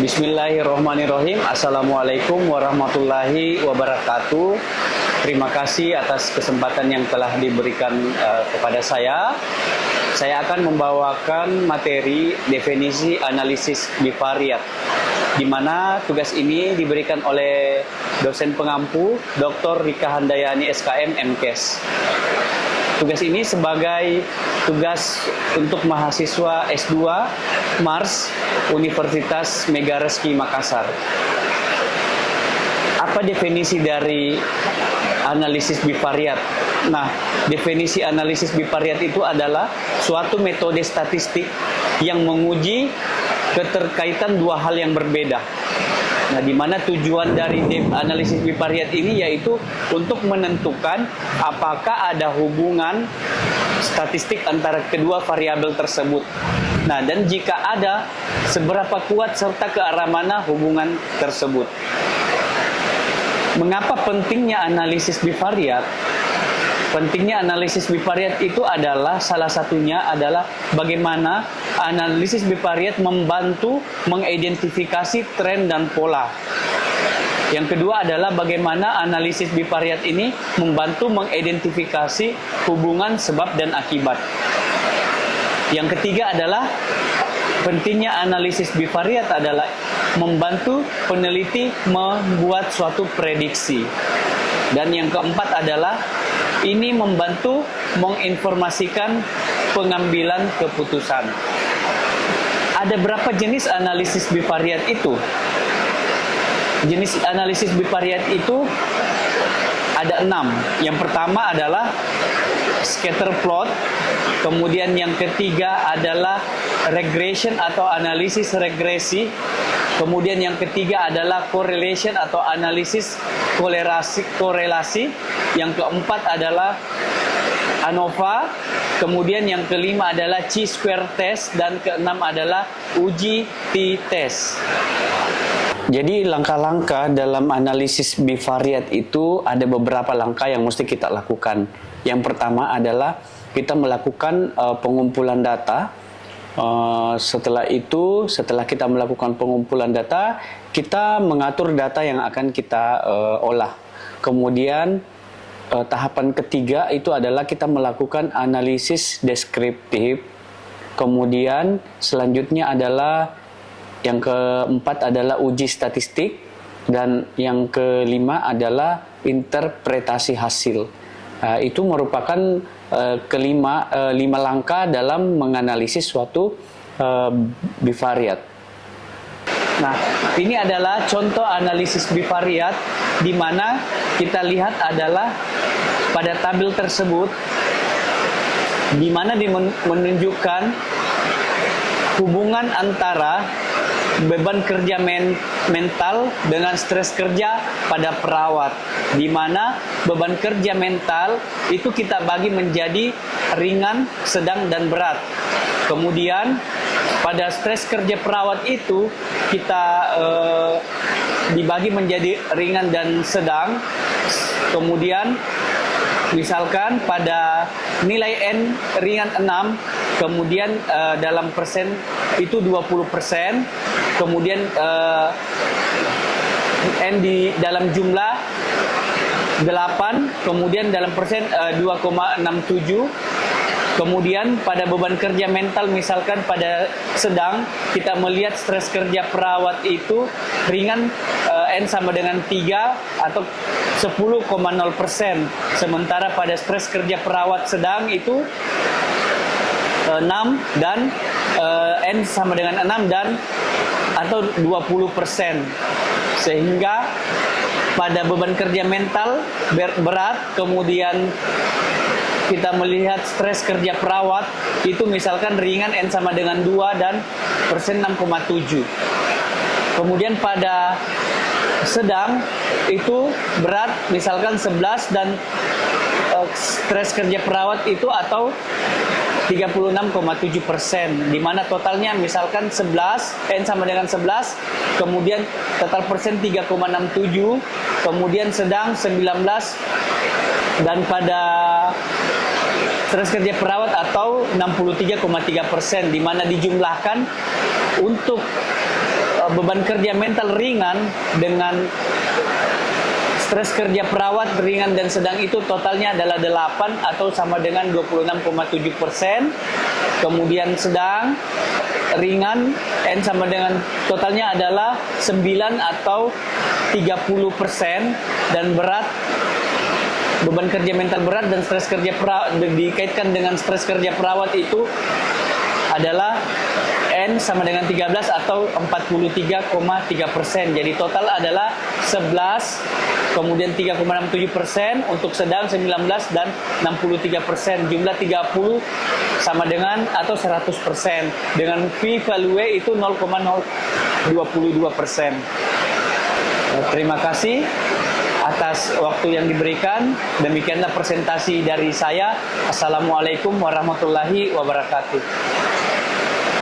Bismillahirrahmanirrahim. Assalamualaikum warahmatullahi wabarakatuh. Terima kasih atas kesempatan yang telah diberikan kepada saya. Saya akan membawakan materi definisi analisis bivariat, di mana tugas ini diberikan oleh dosen pengampu Dr. Rika Handayani SKM MKes. Tugas ini sebagai tugas untuk mahasiswa S2 Mars Universitas Megareski Makassar. Apa definisi dari analisis bivariat? Nah, definisi analisis bivariat itu adalah suatu metode statistik yang menguji keterkaitan dua hal yang berbeda. Nah, di mana tujuan dari analisis bivariat ini yaitu untuk menentukan apakah ada hubungan statistik antara kedua variabel tersebut. Nah, dan jika ada, seberapa kuat serta ke arah mana hubungan tersebut. Mengapa pentingnya analisis bivariat? Pentingnya analisis bivariat itu adalah salah satunya adalah bagaimana analisis bivariat membantu mengidentifikasi tren dan pola. Yang kedua adalah bagaimana analisis bivariat ini membantu mengidentifikasi hubungan sebab dan akibat. Yang ketiga adalah pentingnya analisis bivariat adalah membantu peneliti membuat suatu prediksi. Dan yang keempat adalah ini membantu menginformasikan pengambilan keputusan. Ada berapa jenis analisis bivariat itu? Jenis analisis bivariat itu ada 6. Yang pertama adalah scatter plot. Kemudian yang ketiga adalah regression atau analisis regresi. Kemudian yang ketiga adalah correlation atau analisis korelasi. Yang keempat adalah ANOVA. Kemudian yang kelima adalah chi-square test dan keenam adalah uji t-test. Jadi langkah-langkah dalam analisis bivariat itu ada beberapa langkah yang mesti kita lakukan. Yang pertama adalah kita melakukan pengumpulan data. Setelah kita melakukan pengumpulan data, kita mengatur data yang akan kita olah. Kemudian tahapan ketiga itu adalah kita melakukan analisis deskriptif. Kemudian selanjutnya adalah yang keempat adalah uji statistik, dan yang kelima adalah interpretasi hasil. Itu merupakan lima langkah dalam menganalisis suatu bivariat. Nah, ini adalah contoh analisis bivariat di mana kita lihat adalah pada tabel tersebut di mana menunjukkan hubungan antara beban kerja mental dengan stres kerja pada perawat, di mana beban kerja mental itu kita bagi menjadi ringan, sedang, dan berat. Kemudian pada stres kerja perawat itu kita dibagi menjadi ringan dan sedang. Kemudian misalkan pada nilai N ringan 6, kemudian dalam persen itu 20%, kemudian N di dalam jumlah 8, kemudian dalam persen 2,67. Kemudian pada beban kerja mental misalkan pada sedang, kita melihat stres kerja perawat itu ringan, N sama dengan 3 atau 10,0%. Sementara pada stres kerja perawat sedang itu 6 dan N sama dengan 6 dan atau 20%. Sehingga pada beban kerja mental berat, kemudian kita melihat stres kerja perawat itu misalkan ringan N sama dengan 2 dan persen 6,7. Kemudian pada sedang itu berat misalkan 11 dan stres kerja perawat itu atau 36,7%, di mana totalnya misalkan 11, N sama dengan 11, kemudian total persen 3,67, kemudian sedang 19, dan pada stres kerja perawat atau 63,3%, di mana dijumlahkan untuk beban kerja mental ringan dengan stres kerja perawat ringan dan sedang itu totalnya adalah 8 atau sama dengan 26,7%. Kemudian sedang, ringan, N sama dengan totalnya adalah 9 atau 30%. Dan berat, beban kerja mental berat dan stres kerja perawat dikaitkan dengan stres kerja perawat itu adalah N sama dengan 13 atau 43,3%. Jadi total adalah 11, kemudian 3,67%, untuk sedang 19 dan 63%. Jumlah 30 sama dengan atau 100%. Dengan P-value itu 0,022%. Terima kasih atas waktu yang diberikan. Demikianlah presentasi dari saya. Assalamualaikum warahmatullahi wabarakatuh.